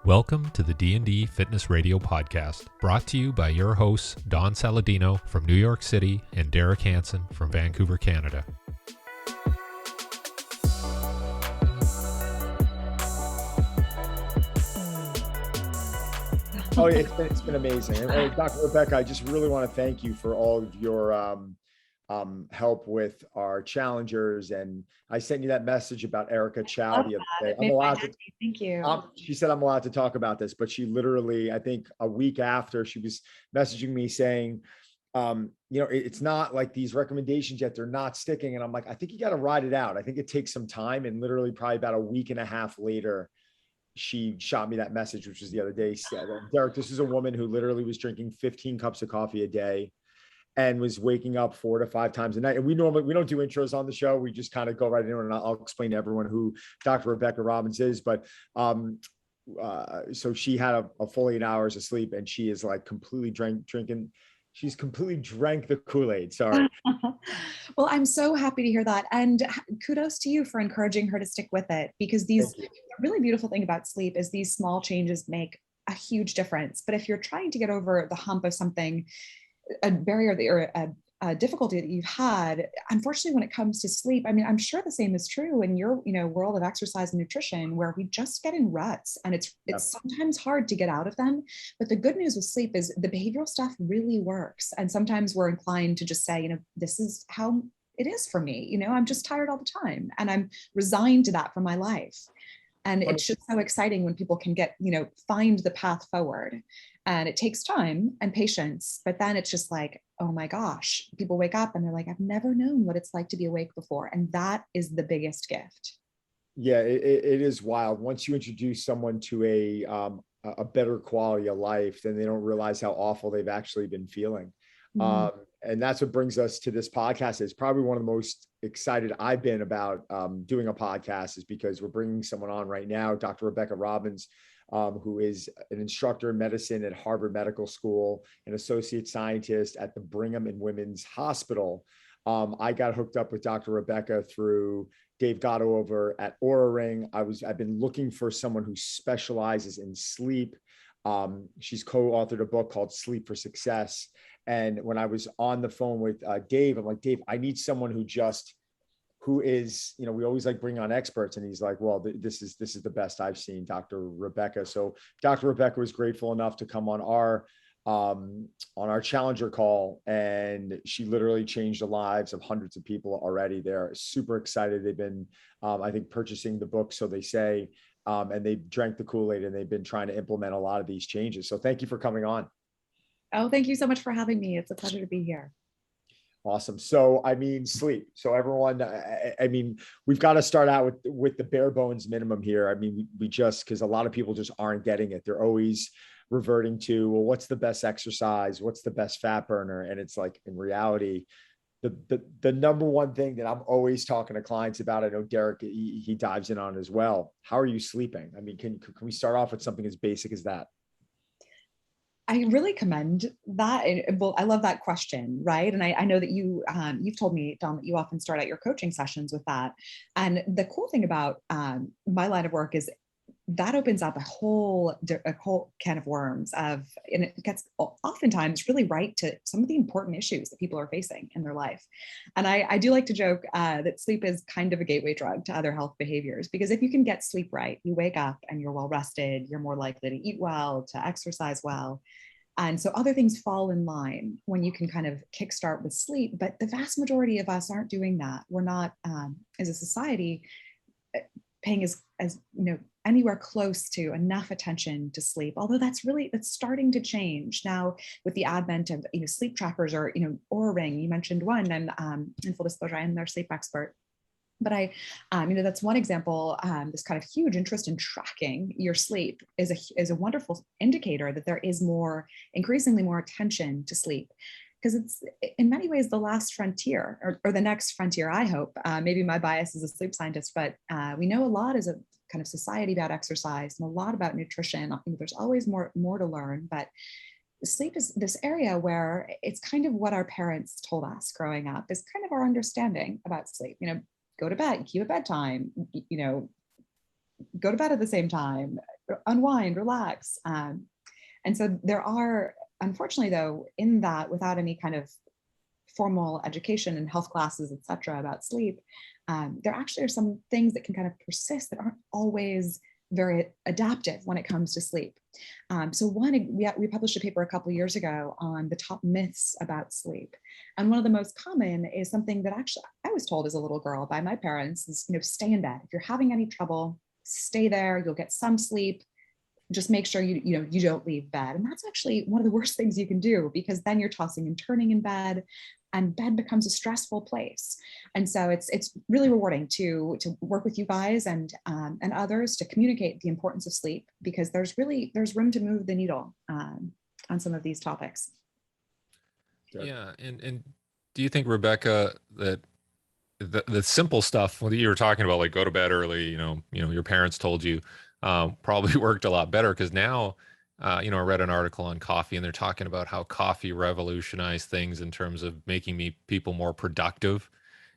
Welcome to the D&D Fitness Radio podcast, brought to you by your hosts, Don Saladino from New York City and Derek Hansen from Vancouver, Canada. Oh, it's been amazing. And Dr. Rebecca, I just really want to thank you for all of your help with our challengers. And I sent you that message about Erica Chow the other day. I'm allowed to, thank you. She said I'm allowed to talk about this, but she literally, I think a week after, she was messaging me saying, it's not like these recommendations yet, they're not sticking. And I'm like, I think you got to ride it out. I think it takes some time. And literally probably about a week and a half later, she shot me that message, which was the other day. Said, Derek, this is a woman who literally was drinking 15 cups of coffee a day and was waking up 4 to 5 times a night. And we don't do intros on the show. We just kind of go right into it, and I'll explain to everyone who Dr. Rebecca Robbins is. But so she had a full 8 hours of sleep, and she is like completely drinking. She's completely drank the Kool-Aid. Sorry. Well, I'm so happy to hear that. And kudos to you for encouraging her to stick with it, because the really beautiful thing about sleep is these small changes make a huge difference. But if you're trying to get over the hump of something, a barrier that or a difficulty that you've had, unfortunately, when it comes to sleep, I mean, I'm sure the same is true in your, world of exercise and nutrition, where we just get in ruts, and it's sometimes hard to get out of them. But the good news with sleep is the behavioral stuff really works. And sometimes we're inclined to just say, this is how it is for me. I'm just tired all the time, and I'm resigned to that for my life. And it's just so exciting when people can get, find the path forward. And it takes time and patience, but then it's just like, oh my gosh, people wake up and they're like, I've never known what it's like to be awake before. And that is the biggest gift. Yeah, it is wild. Once you introduce someone to a better quality of life, then they don't realize how awful they've actually been feeling. Mm-hmm. And that's what brings us to this podcast. It's probably one of the most excited I've been about doing a podcast, is because we're bringing someone on right now, Dr. Rebecca Robbins, who is an instructor in medicine at Harvard Medical School, an associate scientist at the Brigham and Women's Hospital. I got hooked up with Dr. Rebecca through Dave Gatto over at Oura Ring. I've been looking for someone who specializes in sleep. She's co-authored a book called Sleep for Success. And when I was on the phone with Dave, I'm like, Dave, I need someone who is, we always like bring on experts. And he's like, well, this is the best I've seen, Dr. Rebecca. So Dr. Rebecca was grateful enough to come on our challenger call, and she literally changed the lives of hundreds of people already. They're super excited. They've been, I think, purchasing the book, so they say, and they drank the Kool-Aid, and they've been trying to implement a lot of these changes. So thank you for coming on. Oh, thank you so much for having me. It's a pleasure to be here. Awesome. So, sleep. So everyone, we've got to start out with the bare bones minimum here. We just, because a lot of people just aren't getting it. They're always reverting to, well, what's the best exercise? What's the best fat burner? And it's like, in reality, the number one thing that I'm always talking to clients about, I know Derek, he dives in on as well. How are you sleeping? Can we start off with something as basic as that? I really commend that. Well, I love that question, right? And I know that you've told me, Don, that you often start out your coaching sessions with that. And the cool thing about my line of work is that opens up a whole can of worms and it gets oftentimes really right to some of the important issues that people are facing in their life. And I do like to joke that sleep is kind of a gateway drug to other health behaviors, because if you can get sleep right, you wake up and you're well rested, you're more likely to eat well, to exercise well. And so other ththings fall in line when you can kind of kickstart with sleep. But the vast majority of us aren't doing that. We're not, as a society, paying as anywhere close to enough attention to sleep. Although that's starting to change now with the advent of sleep trackers, or Oura Ring. You mentioned one, and in full disclosure, I am their sleep expert. But that's one example. This kind of huge interest in tracking your sleep is a wonderful indicator that there is increasingly more attention to sleep, because it's in many ways the last frontier, or the next frontier, I hope. Maybe my bias as a sleep scientist, but we know a lot as a kind of society about exercise and a lot about nutrition. I think there's always more to learn, but sleep is this area where it's kind of what our parents told us growing up is kind of our understanding about sleep. Go to bed, keep a bedtime, go to bed at the same time, unwind, relax. And so there are, unfortunately though, in that, without any kind of formal education and health classes, et cetera, about sleep, there actually are some things that can kind of persist that aren't always very adaptive when it comes to sleep. So we published a paper a couple of years ago on the top myths about sleep. And one of the most common is something that actually I was told as a little girl by my parents is, stay in bed. If you're having any trouble, stay there, you'll get some sleep. Just make sure you don't leave bed. And that's actually one of the worst things you can do, because then you're tossing and turning in bed, and bed becomes a stressful place. And so it's really rewarding to work with you guys and others to communicate the importance of sleep, because there's room to move the needle on some of these topics. Yeah. And do you think, Rebecca, that the simple stuff that you were talking about, like go to bed early, your parents told you, probably worked a lot better? Because now, I read an article on coffee, and they're talking about how coffee revolutionized things in terms of making people more productive.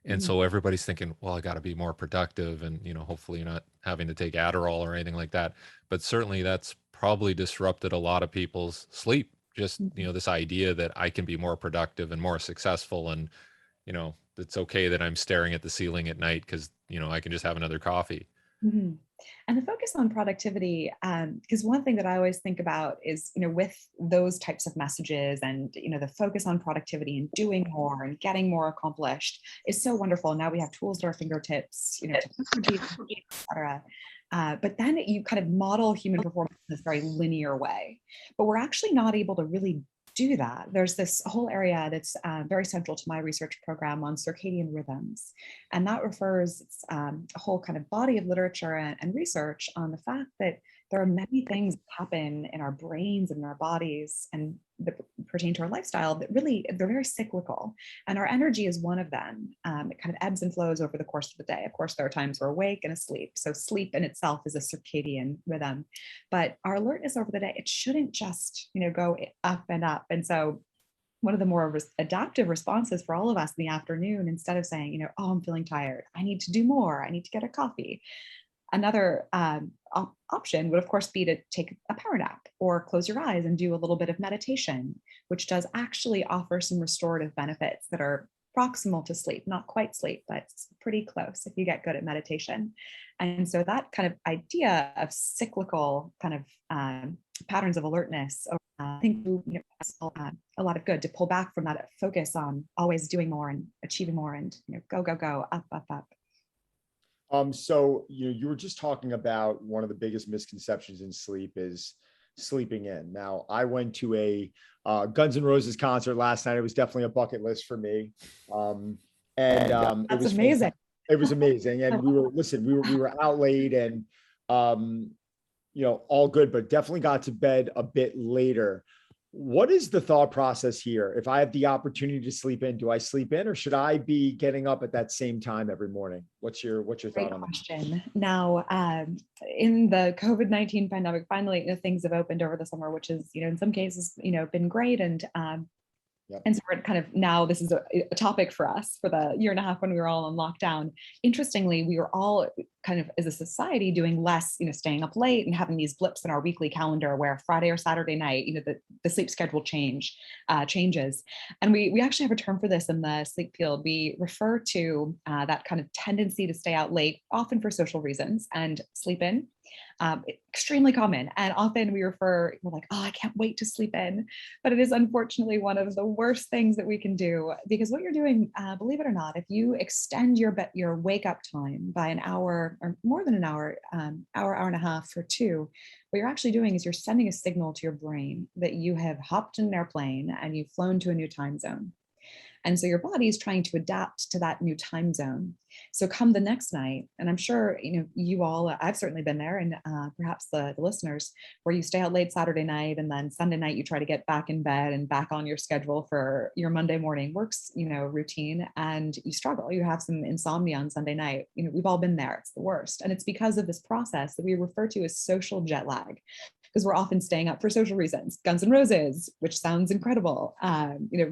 And so everybody's thinking, well, I got to be more productive. And, hopefully you're not having to take Adderall or anything like that. But certainly that's probably disrupted a lot of people's sleep. Just, this idea that I can be more productive and more successful. And, it's okay that I'm staring at the ceiling at night because, I can just have another coffee. Mm-hmm. And the focus on productivity, because one thing that I always think about is, with those types of messages and, the focus on productivity and doing more and getting more accomplished is so wonderful. Now we have tools at our fingertips, technology, et cetera. But then you kind of model human performance in this very linear way, but we're actually not able to really do that. There's this whole area that's very central to my research program on circadian rhythms. And that refers a whole kind of body of literature and research on the fact that there are many things that happen in our brains and in our bodies and that pertain to our lifestyle that really, they're very cyclical. And our energy is one of them. It kind of ebbs and flows over the course of the day. Of course, there are times we're awake and asleep. So sleep in itself is a circadian rhythm. But our alertness over the day, it shouldn't just, go up and up. And so one of the more adaptive responses for all of us in the afternoon, instead of saying, oh, I'm feeling tired, I need to do more, I need to get a coffee. Another option would, of course, be to take a power nap or close your eyes and do a little bit of meditation, which does actually offer some restorative benefits that are proximal to sleep, not quite sleep, but pretty close if you get good at meditation. And so that kind of idea of cyclical kind of patterns of alertness, I think a lot of good to pull back from that focus on always doing more and achieving more and go, go, go, up, up, up. So you were just talking about one of the biggest misconceptions in sleep is sleeping in. Now, I went to a Guns N' Roses concert last night. It was definitely a bucket list for me. That's it was amazing. It was amazing. And we were out late and, all good, but definitely got to bed a bit later. What is the thought process here? If I have the opportunity to sleep in, do I sleep in, or should I be getting up at that same time every morning? What's your thought on that? Question. Now, in the COVID-19 pandemic, finally, things have opened over the summer, which is, in some cases, been great. And Yep. And so we're kind of now, this is a topic for us for the year and a half when we were all on lockdown. Interestingly, we were all kind of as a society doing less, staying up late and having these blips in our weekly calendar where Friday or Saturday night, the sleep schedule changes. And we actually have a term for this in the sleep field. We refer to that kind of tendency to stay out late, often for social reasons, and sleep in. Extremely common. And often we're like, oh, I can't wait to sleep in. But it is unfortunately one of the worst things that we can do, because what you're doing, believe it or not, if you extend your wake up time by an hour or more than an hour, hour and a half or two, what you're actually doing is you're sending a signal to your brain that you have hopped in an airplane and you've flown to a new time zone. And so your body is trying to adapt to that new time zone. So come the next night, and I'm sure, you all, I've certainly been there, and perhaps the listeners, where you stay out late Saturday night and then Sunday night, you try to get back in bed and back on your schedule for your Monday morning works, routine, and you struggle. You have some insomnia on Sunday night. We've all been there. It's the worst. And it's because of this process that we refer to as social jet lag. because we're often staying up for social reasons, Guns N' Roses, which sounds incredible,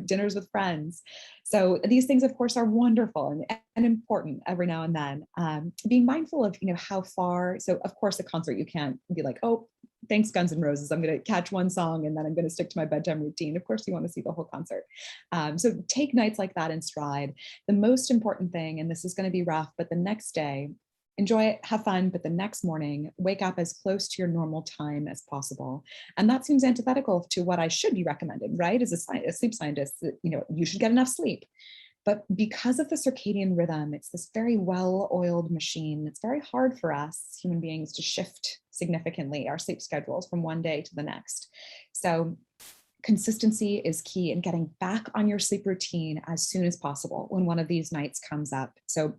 dinners with friends. So these things, of course, are wonderful and important every now and then. Being mindful of, how far, so of course, a concert, you can't be like, oh, thanks, Guns N' Roses, I'm going to catch one song and then I'm going to stick to my bedtime routine. Of course, you want to see the whole concert. So take nights like that in stride. The most important thing, and this is going to be rough, but the next day, enjoy it, have fun, but the next morning, wake up as close to your normal time as possible. And that seems antithetical to what I should be recommending, right? As a sleep scientist, you should get enough sleep. But because of the circadian rhythm, it's this very well-oiled machine. It's very hard for us human beings to shift significantly our sleep schedules from one day to the next. So consistency is key in getting back on your sleep routine as soon as possible when one of these nights comes up. So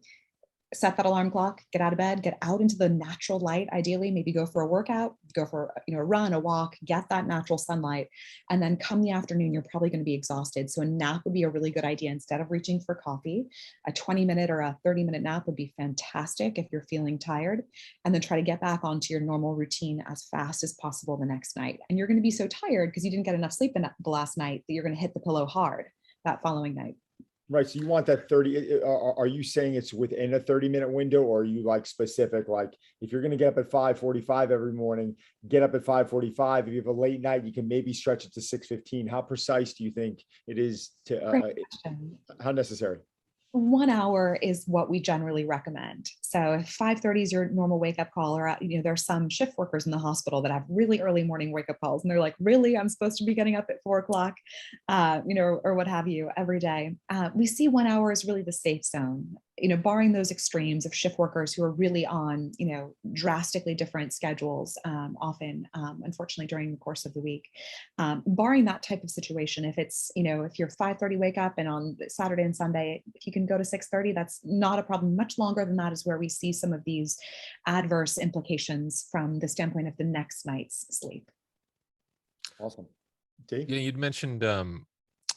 set that alarm clock, get out of bed, get out into the natural light. Ideally, maybe go for a workout, go for a run, a walk, get that natural sunlight. And then come the afternoon, you're probably going to be exhausted. So a nap would be a really good idea. Instead of reaching for coffee, a 20-minute or a 30-minute nap would be fantastic if you're feeling tired. And then try to get back onto your normal routine as fast as possible the next night. And you're going to be so tired because you didn't get enough sleep the last night that you're going to hit the pillow hard that following night. Right. So you want that 30, are you saying it's within a 30-minute window, or are you like specific, like if you're going to get up at 5:45 every morning, get up at 5:45. If you have a late night, you can maybe stretch it to 6:15. How precise do you think it is to, how necessary? 1 hour is what we generally recommend. So if 5:30 is your normal wake up call, or there's some shift workers in the hospital that have really early morning wake up calls, and they're like, really, I'm supposed to be getting up at 4 o'clock, or what have you every day. We see 1 hour is really the safe zone. Barring those extremes of shift workers who are really on, drastically different schedules, often, unfortunately, during the course of the week. Barring that type of situation, if it's, if you're 5:30 wake up and on Saturday and Sunday, if you can go to 6:30, that's not a problem. Much longer than that is where we see some of these adverse implications from the standpoint of the next night's sleep. Awesome. Dave? Yeah, you'd mentioned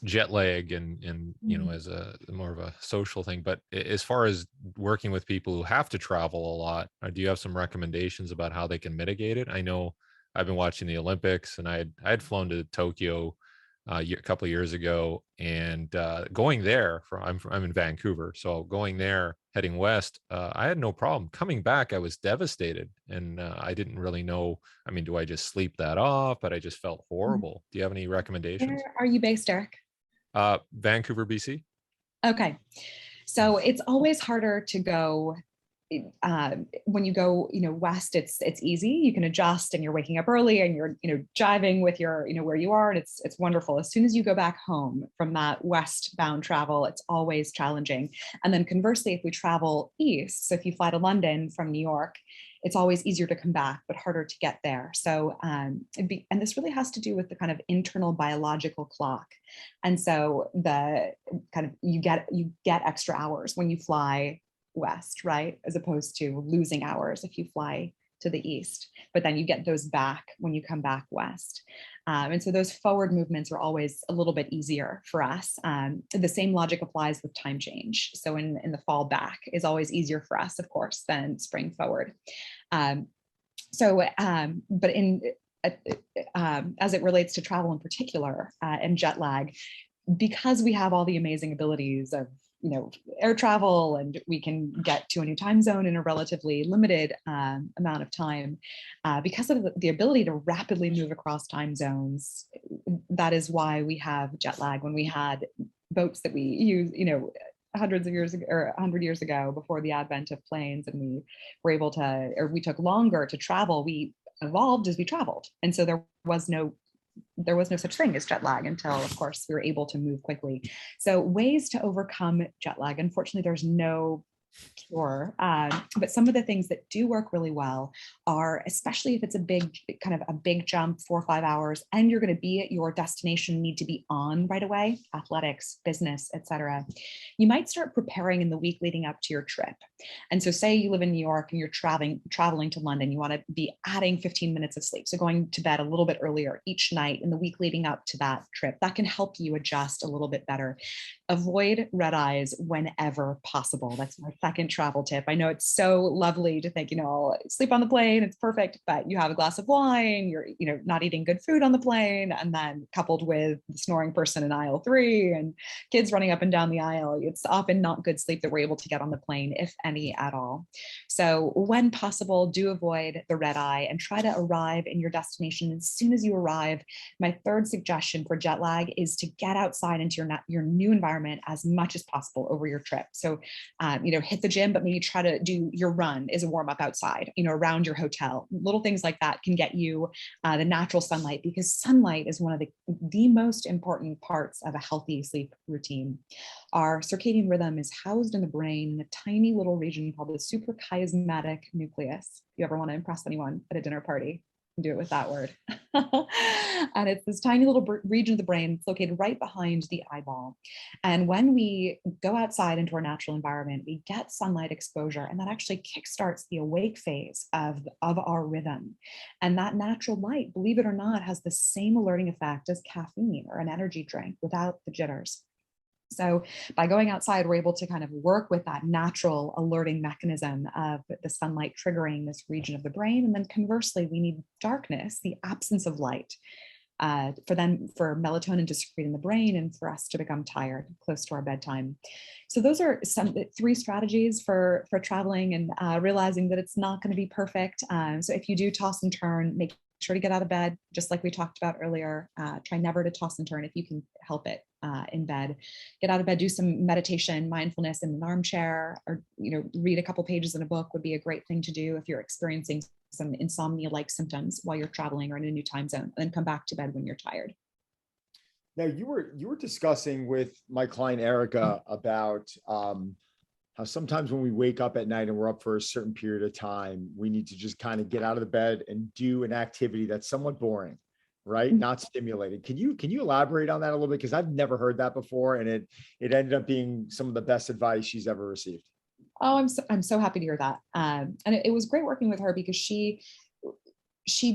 jet lag and as a more of a social thing, but as far as working with people who have to travel a lot, do you have some recommendations about how they can mitigate it? I know I've been watching the Olympics, and I had flown to Tokyo a couple of years ago, and going there I'm in Vancouver, so going there heading west, I had no problem. Coming back, I was devastated, and I didn't really know. I mean, do I just sleep that off? But I just felt horrible. Do you have any recommendations? Where are you based, Eric? Vancouver, BC. Okay. So it's always harder to go when you go, west, it's easy. You can adjust, and you're waking up early, and you're, jiving with your, where you are, and it's wonderful. As soon as you go back home from that westbound travel, it's always challenging. And then conversely, if we travel east, so if you fly to London from New York, it's always easier to come back, but harder to get there. So, and this really has to do with the kind of internal biological clock. And so the kind of, you get extra hours when you fly west, right? As opposed to losing hours if you fly to the east, but then you get those back when you come back west. And so those forward movements are always a little bit easier for us. The same logic applies with time change. So in the fall back is always easier for us, of course, than spring forward. But as it relates to travel in particular, and jet lag, because we have all the amazing abilities of air travel, and we can get to a new time zone in a relatively limited amount of time, because of the ability to rapidly move across time zones. That is why we have jet lag. When we had boats that we use, hundreds of years ago, or 100 years ago, before the advent of planes, and we were able to, or we took longer to travel, we evolved as we traveled. And so there was no such thing as jet lag until, of course, we were able to move quickly. So ways to overcome jet lag. Unfortunately, there's no cure, but some of the things that do work really well are, especially if it's a big jump, 4 or 5 hours, and you're going to be at your destination, need to be on right away, athletics, business, etc. You might start preparing in the week leading up to your trip. And so say you live in New York and you're traveling to London, you want to be adding 15 minutes of sleep. So going to bed a little bit earlier each night in the week leading up to that trip, that can help you adjust a little bit better. Avoid red eyes whenever possible. That's my second travel tip. I know it's so lovely to think, I'll sleep on the plane, it's perfect, but you have a glass of wine, you're, not eating good food on the plane, and then coupled with the snoring person in aisle 3 and kids running up and down the aisle, it's often not good sleep that we're able to get on the plane, if any at all. So when possible, do avoid the red eye and try to arrive in your destination as soon as you arrive. My third suggestion for jet lag is to get outside into your new environment as much as possible over your trip. So, hit the gym, but maybe try to do your run as a warm up outside, around your hotel. Little things like that can get you the natural sunlight, because sunlight is one of the most important parts of a healthy sleep routine. Our circadian rhythm is housed in the brain in a tiny little region called the suprachiasmatic nucleus. If you ever want to impress anyone at a dinner party, do it with that word. And it's this tiny little region of the brain. It's located right behind the eyeball. And when we go outside into our natural environment, we get sunlight exposure, and that actually kickstarts the awake phase of our rhythm. And that natural light, believe it or not, has the same alerting effect as caffeine or an energy drink without the jitters. So by going outside, we're able to kind of work with that natural alerting mechanism of the sunlight triggering this region of the brain. And then conversely, we need darkness, the absence of light, for melatonin to secrete in the brain and for us to become tired close to our bedtime. So those are some 3 strategies for traveling and realizing that it's not going to be perfect. So if you do toss and turn, make sure to get out of bed, just like we talked about earlier. Try never to toss and turn if you can help it in bed. Get out of bed, do some meditation, mindfulness in an armchair, or read a couple pages in a book would be a great thing to do if you're experiencing some insomnia-like symptoms while you're traveling or in a new time zone, and then come back to bed when you're tired. Now you were discussing with my client Erica about how sometimes when we wake up at night and we're up for a certain period of time, we need to just kind of get out of the bed and do an activity that's somewhat boring, right? Not stimulating. Can you elaborate on that a little bit? Because I've never heard that before, and it ended up being some of the best advice she's ever received. Oh, I'm so happy to hear that. And it was great working with her, because she came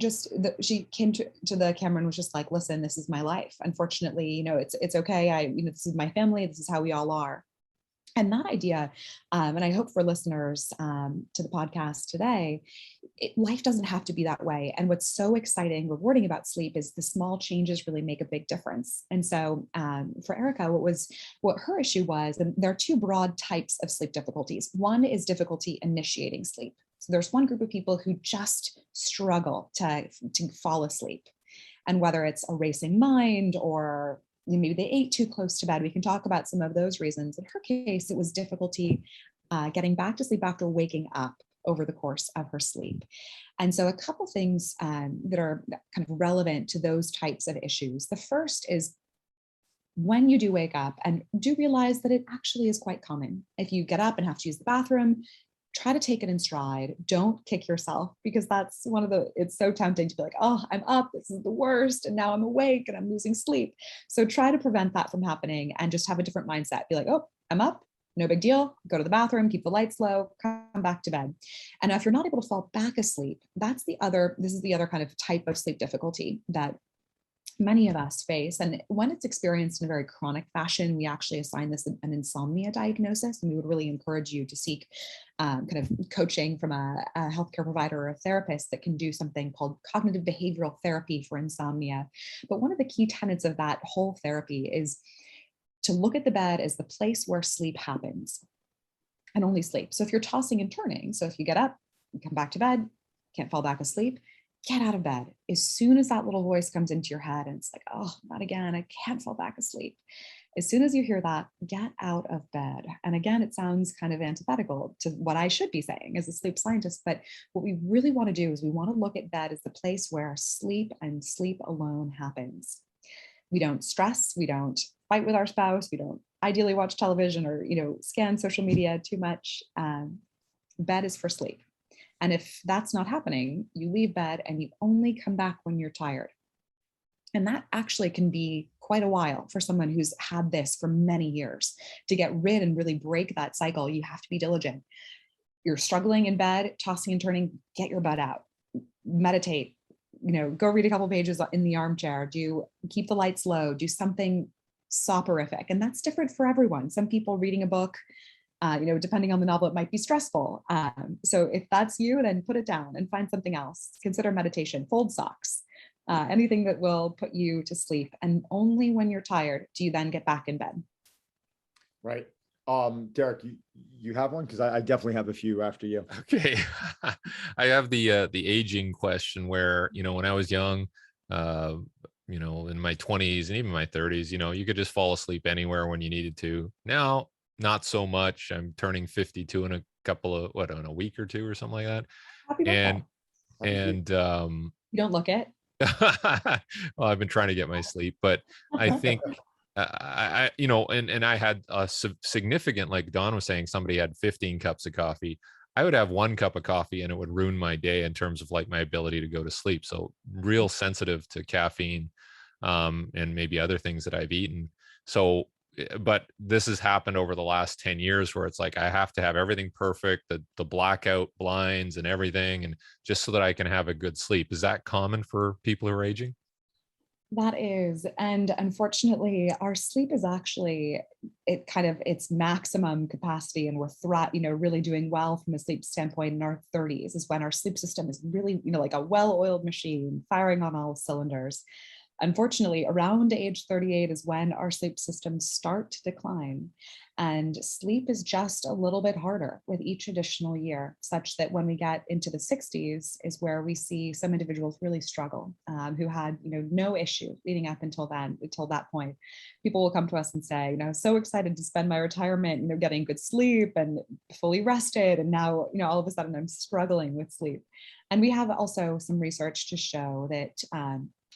to the camera and was just like, listen, this is my life. Unfortunately, it's okay. This is my family. This is how we all are. And that idea, and I hope for listeners to the podcast today, life doesn't have to be that way. And what's so exciting, rewarding about sleep is the small changes really make a big difference. And so for Erica, what her issue was, and there are 2 broad types of sleep difficulties. One is difficulty initiating sleep. So there's one group of people who just struggle to fall asleep. And whether it's a racing mind or maybe they ate too close to bed, we can talk about some of those reasons. In her case, it was difficulty getting back to sleep after waking up over the course of her sleep. And so a couple things that are kind of relevant to those types of issues. The first is, when you do wake up, and do realize that it actually is quite common. If you get up and have to use the bathroom, try to take it in stride. Don't kick yourself, because that's it's so tempting to be like, oh, I'm up, this is the worst, and now I'm awake and I'm losing sleep. So try to prevent that from happening and just have a different mindset. Be like, oh, I'm up, no big deal. Go to the bathroom, keep the lights low, come back to bed. And if you're not able to fall back asleep, this is the other kind of type of sleep difficulty that many of us face. And when it's experienced in a very chronic fashion, we actually assign this an insomnia diagnosis. And we would really encourage you to seek kind of coaching from a healthcare provider or a therapist that can do something called cognitive behavioral therapy for insomnia. But one of the key tenets of that whole therapy is to look at the bed as the place where sleep happens, and only sleep. So if you're tossing and turning, so if you get up, you come back to bed, can't fall back asleep, get out of bed. As soon as that little voice comes into your head and it's like, oh, not again, I can't fall back asleep. As soon as you hear that, get out of bed. And again, it sounds kind of antithetical to what I should be saying as a sleep scientist, but what we really want to do is we want to look at bed as the place where sleep and sleep alone happens. We don't stress, we don't fight with our spouse, we don't ideally watch television or, scan social media too much. Bed is for sleep. And if that's not happening, you leave bed and you only come back when you're tired. And that actually can be quite a while for someone who's had this for many years. To get rid and really break that cycle, you have to be diligent. you're struggling in bed, tossing and turning, get your butt out, meditate, go read a couple pages in the armchair, keep the lights low, do something soporific. And that's different for everyone. Some people reading a book, depending on the novel, it might be stressful. So if that's you, then put it down and find something else. Consider meditation, fold socks, anything that will put you to sleep. And only when you're tired do you then get back in bed. Right. Derek, you have one? Because I definitely have a few after you. Okay. I have the aging question where, when I was young, in my 20s and even my 30s, you could just fall asleep anywhere when you needed to. Now, not so much. I'm turning 52 in a couple of, in a week or two or something like that. Happy birthday. And you don't look it. well, I've been trying to get my sleep, but I think and I had a significant, like Don was saying, somebody had 15 cups of coffee. I would have 1 cup of coffee and it would ruin my day in terms of like my ability to go to sleep. So real sensitive to caffeine, and maybe other things that I've eaten. So, but this has happened over the last 10 years where it's like, I have to have everything perfect, the blackout blinds and everything, and just so that I can have a good sleep. Is that common for people who are aging? That is, and unfortunately, our sleep is actually its maximum capacity, and we're really doing well from a sleep standpoint in our 30s is when our sleep system is really, like a well-oiled machine firing on all cylinders. Unfortunately, around age 38 is when our sleep systems start to decline. And sleep is just a little bit harder with each additional year, such that when we get into the 60s is where we see some individuals really struggle, who had no issue leading up until that point. People will come to us and say, so excited to spend my retirement, getting good sleep and fully rested. And now, all of a sudden I'm struggling with sleep. And we have also some research to show that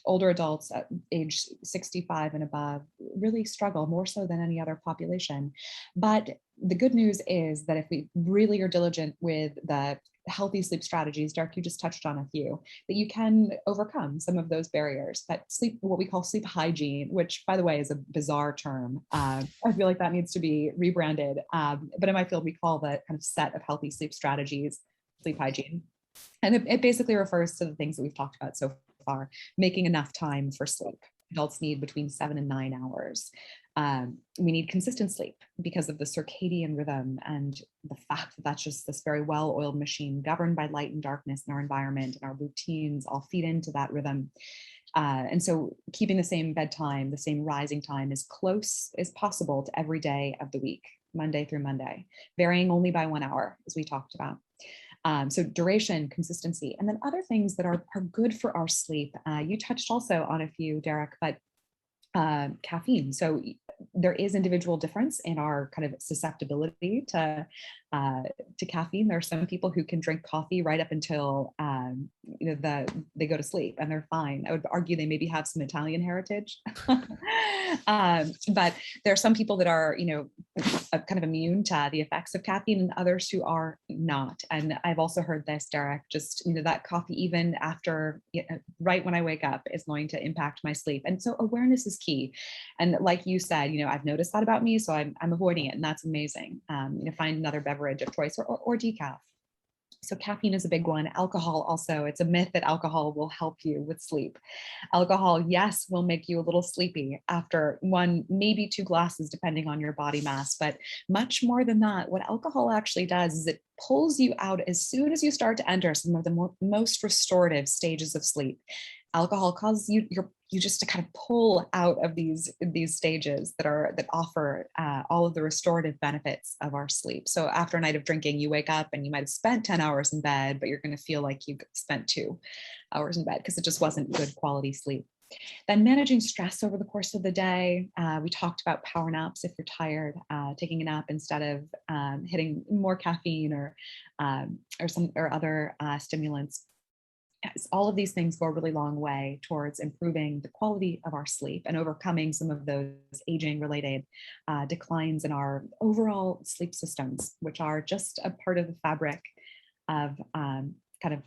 older adults at age 65 and above really struggle more so than any other population. But the good news is that if we really are diligent with the healthy sleep strategies, Derek, you just touched on a few, that you can overcome some of those barriers. But what we call sleep hygiene, which by the way is a bizarre term. I feel like that needs to be rebranded. But in my field, we call the kind of set of healthy sleep strategies sleep hygiene. And it basically refers to the things that we've talked about so far, making enough time for sleep. Adults need between 7 and 9 hours. We need consistent sleep because of the circadian rhythm and the fact that that's just this very well-oiled machine governed by light and darkness in our environment, and our routines all feed into that rhythm. And so keeping the same bedtime, the same rising time as close as possible to every day of the week, Monday through Monday, varying only by 1 hour, as we talked about. So duration, consistency, and then other things that are good for our sleep. You touched also on a few, Derek, but caffeine. So there is individual difference in our kind of susceptibility to caffeine. There are some people who can drink coffee right up until they go to sleep and they're fine. I would argue they maybe have some Italian heritage, but there are some people that are kind of immune to the effects of caffeine, and others who are not. And I've also heard this, Derek, just that coffee, even after right when I wake up, is going to impact my sleep. And so awareness is key. And like you said, I've noticed that about me, so I'm avoiding it, and that's amazing. Find another beverage of choice or decaf. So caffeine is a big one. Alcohol also, it's a myth that alcohol will help you with sleep. Alcohol, yes, will make you a little sleepy after 1, maybe 2 glasses, depending on your body mass. But much more than that, what alcohol actually does is it pulls you out as soon as you start to enter some of the most restorative stages of sleep. Alcohol causes you just to kind of pull out of these stages that offer all of the restorative benefits of our sleep. So after a night of drinking, you wake up and you might have spent 10 hours in bed, but you're going to feel like you spent 2 hours in bed because it just wasn't good quality sleep. Then managing stress over the course of the day. We talked about power naps if you're tired, taking a nap instead of hitting more caffeine or other stimulants. Yes, all of these things go a really long way towards improving the quality of our sleep and overcoming some of those aging-related declines in our overall sleep systems, which are just a part of the fabric of kind of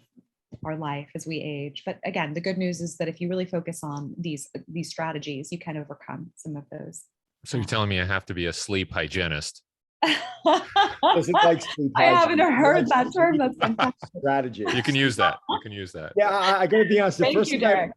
our life as we age. But again, the good news is that if you really focus on these strategies, you can overcome some of those. So you're telling me I have to be a sleep hygienist? Doesn't like sleep I haven't hygiene. He heard likes that term. sleep That's fantastic. strategy. You can use that. You can use that. Yeah, I gotta be honest. Thank you, Derek.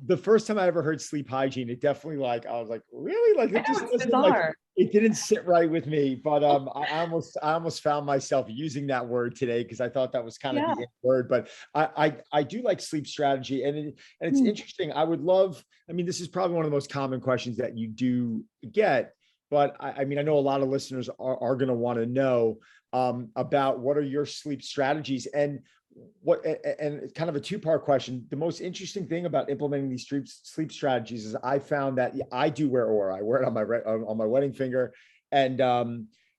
The first time I ever heard sleep hygiene, it definitely like I was like, really? Like I it know, just it's doesn't like bizarre. it didn't sit right with me. But I almost found myself using that word today because I thought that was kind of Yeah. the in word. But I do like sleep strategy, and it's Hmm. interesting. I would love. I mean, this is probably one of the most common questions that you do get. But I mean, I know a lot of listeners are going to want to know about what are your sleep strategies and what, and it's kind of a two-part question. The most interesting thing about implementing these sleep strategies is I found that I do wear Aura. I wear it on my wedding finger, and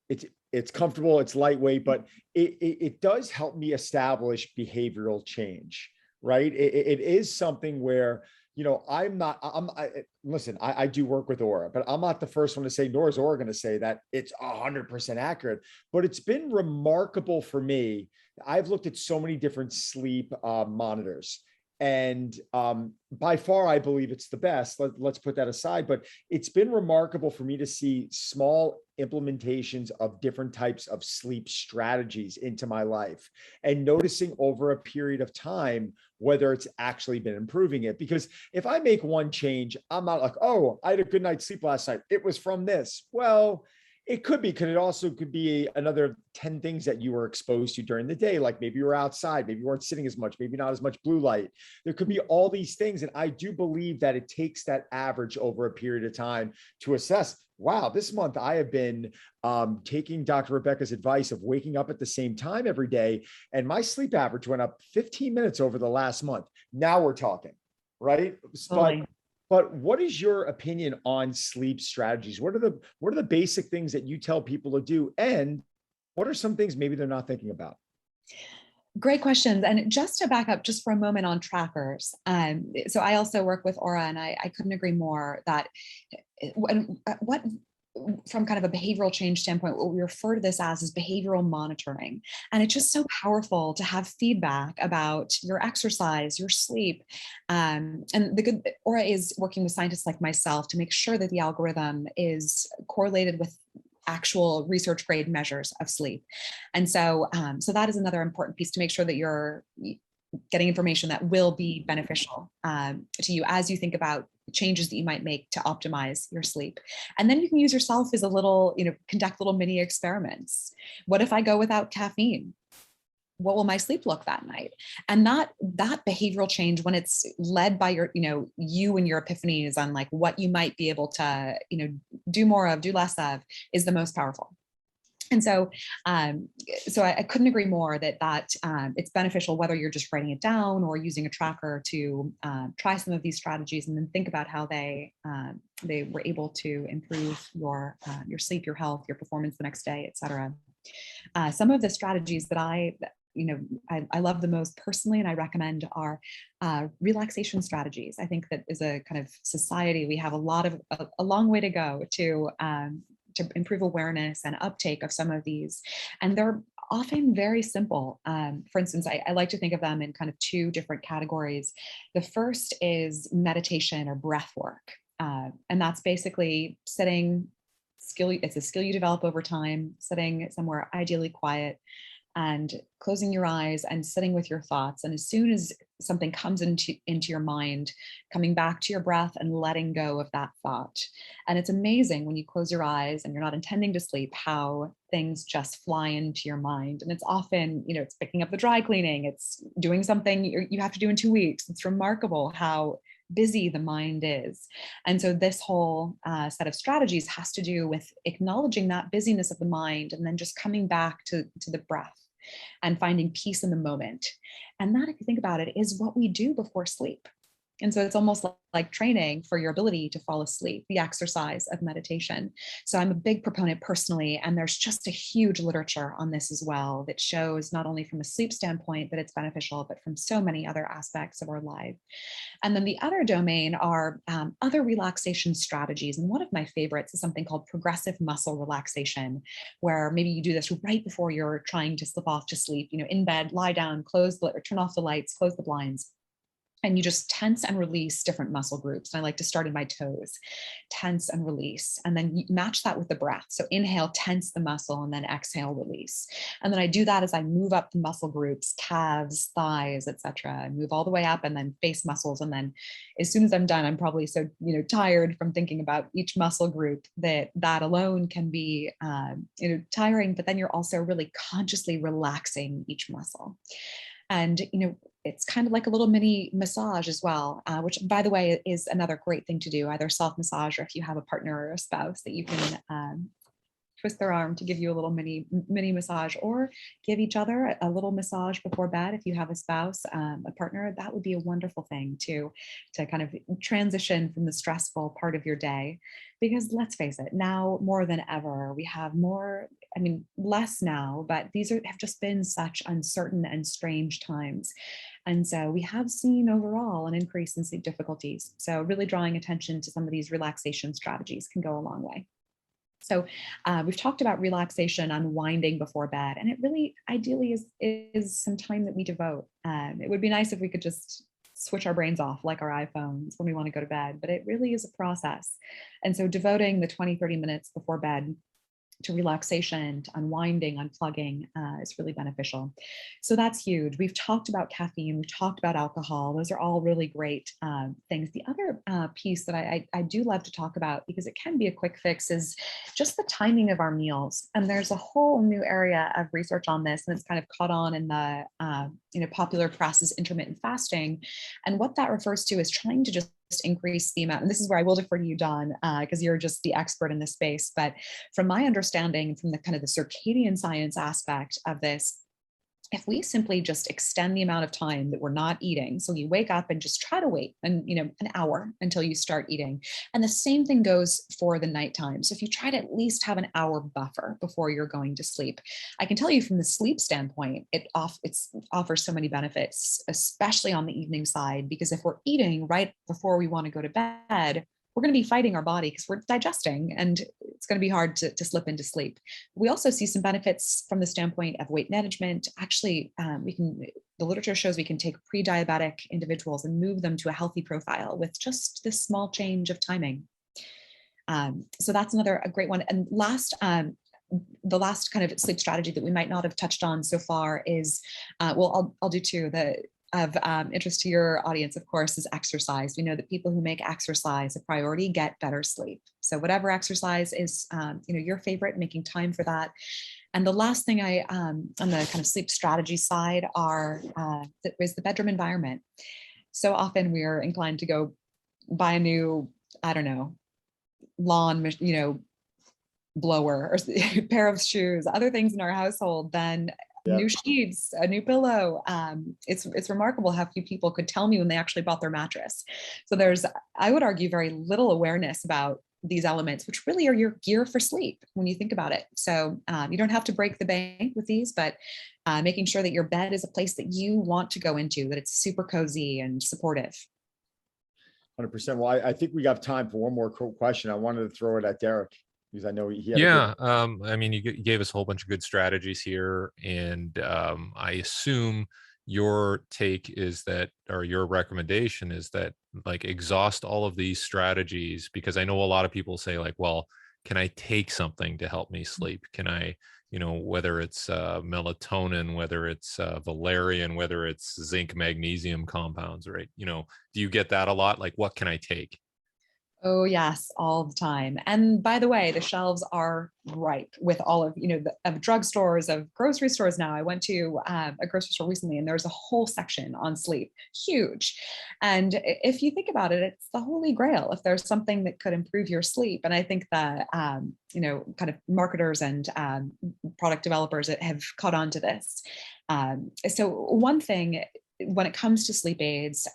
it's comfortable, it's lightweight, but it does help me establish behavioral change, right? It is something where, you know, listen, I do work with Aura, but I'm not the first one to say, nor is Aura going to say that it's 100% accurate, but it's been remarkable for me. I've looked at so many different sleep monitors, and by far, I believe it's the best. Let's put that aside, but it's been remarkable for me to see small implementations of different types of sleep strategies into my life and noticing over a period of time whether it's actually been improving it. Because if I make one change, I'm not like, oh, I had a good night's sleep last night, it was from this. Well, it could be, because it also could be another 10 things that you were exposed to during the day. Like maybe you were outside, maybe you weren't sitting as much, maybe not as much blue light. There could be all these things. And I do believe that it takes that average over a period of time to assess, wow, this month I have been taking Dr. Rebecca's advice of waking up at the same time every day. And my sleep average went up 15 minutes over the last month. Now we're talking, right? Totally. But what is your opinion on sleep strategies? What are the basic things that you tell people to do? And what are some things maybe they're not thinking about? Great questions. And just to back up just for a moment on trackers. So I also work with Aura, and I couldn't agree more that what from kind of a behavioral change standpoint, what we refer to this as is behavioral monitoring. And it's just so powerful to have feedback about your exercise, your sleep. And the good Aura is working with scientists like myself to make sure that the algorithm is correlated with actual research grade measures of sleep. And so, so that is another important piece to make sure that you're getting information that will be beneficial to you as you think about changes that you might make to optimize your sleep. And then you can use yourself as a little, conduct little mini experiments. What if I go without caffeine? What will my sleep look that night? And that behavioral change, when it's led by your, you and your epiphanies on like what you might be able to, do more of, do less of, is the most powerful. And so, so I couldn't agree more that it's beneficial whether you're just writing it down or using a tracker to try some of these strategies and then think about how they were able to improve your sleep, your health, your performance the next day, et cetera. Some of the strategies that I love the most personally and I recommend are relaxation strategies. I think that as a kind of society, we have a long way to go to improve awareness and uptake of some of these. And they're often very simple. For instance, I like to think of them in kind of two different categories. The first is meditation or breath work. And that's basically sitting skill. It's a skill you develop over time, sitting somewhere ideally quiet and closing your eyes and sitting with your thoughts. And as soon as something comes into your mind, coming back to your breath and letting go of that thought. And it's amazing when you close your eyes and you're not intending to sleep, how things just fly into your mind. And it's often, it's picking up the dry cleaning, it's doing something you have to do in 2 weeks. It's remarkable how busy the mind is. And so this whole set of strategies has to do with acknowledging that busyness of the mind and then just coming back to the breath and finding peace in the moment. And that, if you think about it, is what we do before sleep. And so it's almost like training for your ability to fall asleep, the exercise of meditation. So I'm a big proponent personally, and there's just a huge literature on this as well that shows not only from a sleep standpoint that it's beneficial, but from so many other aspects of our life. And then the other domain are other relaxation strategies. And one of my favorites is something called progressive muscle relaxation, where maybe you do this right before you're trying to slip off to sleep, in bed, lie down, turn off the lights, close the blinds. And you just tense and release different muscle groups. And I like to start in my toes, tense and release, and then you match that with the breath. So inhale, tense the muscle, and then exhale, release. And then I do that as I move up the muscle groups, calves, thighs, etc. I move all the way up, and then face muscles. And then as soon as I'm done, I'm probably so tired from thinking about each muscle group that alone can be tiring. But then you're also really consciously relaxing each muscle. And, it's kind of like a little mini massage as well, which, by the way, is another great thing to do, either self-massage or if you have a partner or a spouse that you can twist their arm to give you a little mini massage, or give each other a little massage before bed. If you have a spouse, a partner, that would be a wonderful thing to kind of transition from the stressful part of your day. Because let's face it, now more than ever, we have more, less now, but these have just been such uncertain and strange times. And so we have seen overall an increase in sleep difficulties. So really drawing attention to some of these relaxation strategies can go a long way. So we've talked about relaxation, unwinding before bed, and it really ideally is some time that we devote. It would be nice if we could just switch our brains off like our iPhones when we want to go to bed, but it really is a process. And so devoting the 20-30 minutes before bed to relaxation, to unwinding, unplugging is really beneficial. So that's huge. We've talked about caffeine, we've talked about alcohol. Those are all really great things. The other piece that I do love to talk about, because it can be a quick fix, is just the timing of our meals. And there's a whole new area of research on this, and it's kind of caught on in the popular press as intermittent fasting. And what that refers to is trying to just increase the amount, and this is where I will defer to you, Don, because you're just the expert in this space. But from my understanding, from the kind of the circadian science aspect of this, if we simply just extend the amount of time that we're not eating, so you wake up and just try to wait and an hour until you start eating. And the same thing goes for the nighttime. So if you try to at least have an hour buffer before you're going to sleep, I can tell you from the sleep standpoint, it offers so many benefits, especially on the evening side, because if we're eating right before we want to go to bed, we're going to be fighting our body because we're digesting, and it's going to be hard to slip into sleep. We also see some benefits from the standpoint of weight management. Actually, the literature shows we can take pre-diabetic individuals and move them to a healthy profile with just this small change of timing. So that's a great one. And the last kind of sleep strategy that we might not have touched on so far is, I'll do two. Of interest to your audience, of course, is exercise. We know that people who make exercise a priority get better sleep. So whatever exercise is, your favorite, making time for that. And the last thing on the kind of sleep strategy side is the bedroom environment. So often we are inclined to go buy a new, lawn, blower or a pair of shoes, other things in our household, then new sheets, a new pillow. It's remarkable how few people could tell me when they actually bought their mattress. So there's, I would argue, very little awareness about these elements, which really are your gear for sleep when you think about it. So you don't have to break the bank with these, but making sure that your bed is a place that you want to go into, that it's super cozy and supportive. 100%. Well, I think we got time for one more question. I wanted to throw it at Derek, because I know he had you gave us a whole bunch of good strategies here, and I assume your take is that, or your recommendation is that, like, exhaust all of these strategies, because I know a lot of people say, like, well, can I take something to help me sleep? Can I, whether it's melatonin, whether it's valerian, whether it's zinc magnesium compounds, right? Do you get that a lot? Like, what can I take? Oh, yes, all the time. And by the way, the shelves are ripe with all of, of drugstores, of grocery stores now. I went to a grocery store recently, and there's a whole section on sleep, huge. And if you think about it, it's the holy grail if there's something that could improve your sleep. And I think that, kind of marketers and product developers that have caught on to this. So one thing, when it comes to sleep aids,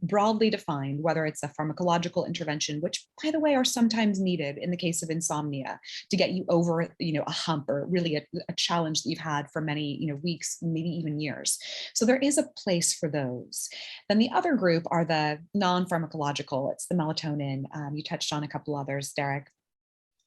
broadly defined, whether it's a pharmacological intervention, which, by the way, are sometimes needed in the case of insomnia to get you over, a hump, or really a challenge that you've had for many, weeks, maybe even years. So there is a place for those. Then the other group are the non-pharmacological. It's the melatonin. You touched on a couple others, Derek.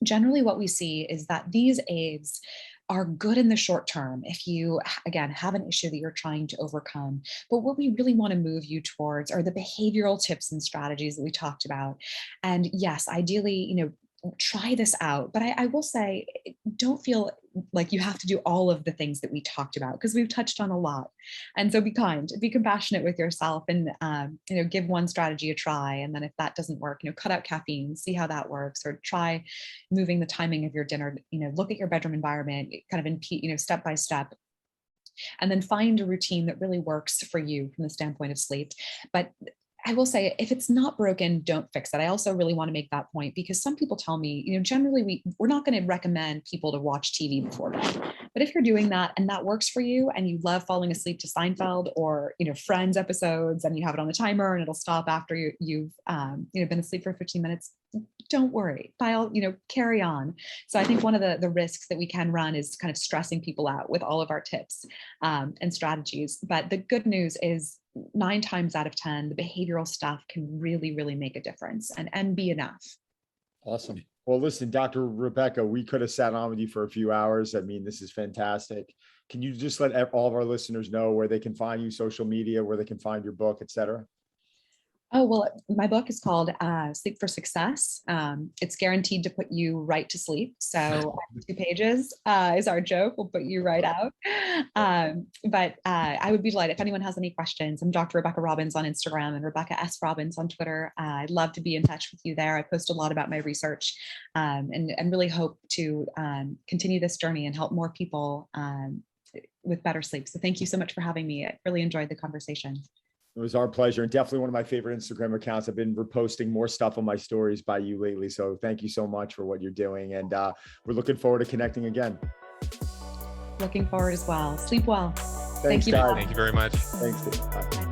Generally, what we see is that these aids are good in the short term if you, again, have an issue that you're trying to overcome. But what we really want to move you towards are the behavioral tips and strategies that we talked about. And yes, ideally, try this out. But I will say, don't feel like you have to do all of the things that we talked about, because we've touched on a lot. And so be kind, be compassionate with yourself, and give one strategy a try. And then if that doesn't work, cut out caffeine, see how that works, or try moving the timing of your dinner. Look at your bedroom environment, kind of in step by step, and then find a routine that really works for you from the standpoint of sleep. But I will say, if it's not broken, don't fix it. I also really want to make that point, because some people tell me, generally we're not going to recommend people to watch TV before bed. But if you're doing that and that works for you, and you love falling asleep to Seinfeld or, Friends episodes, and you have it on the timer and it'll stop after you've been asleep for 15 minutes, don't worry, carry on. So I think one of the risks that we can run is kind of stressing people out with all of our tips and strategies. But the good news is, 9 times out of 10, the behavioral stuff can really, really make a difference and be enough. Awesome. Well, listen, Dr. Rebecca, we could have sat on with you for a few hours. I mean, this is fantastic. Can you just let all of our listeners know where they can find you, social media, where they can find your book, et cetera? Oh, well, my book is called Sleep for Success. It's guaranteed to put you right to sleep. So 2 pages is our joke. We'll put you right out. But I would be delighted if anyone has any questions. I'm Dr. Rebecca Robbins on Instagram and Rebecca S. Robbins on Twitter. I'd love to be in touch with you there. I post a lot about my research and really hope to continue this journey and help more people with better sleep. So thank you so much for having me. I really enjoyed the conversation. It was our pleasure, and definitely one of my favorite Instagram accounts. I've been reposting more stuff on my stories by you lately. So thank you so much for what you're doing. And we're looking forward to connecting again. Looking forward as well. Sleep well. Thanks, Thank you. guys. Thank you very much. Thanks, Steve. Bye.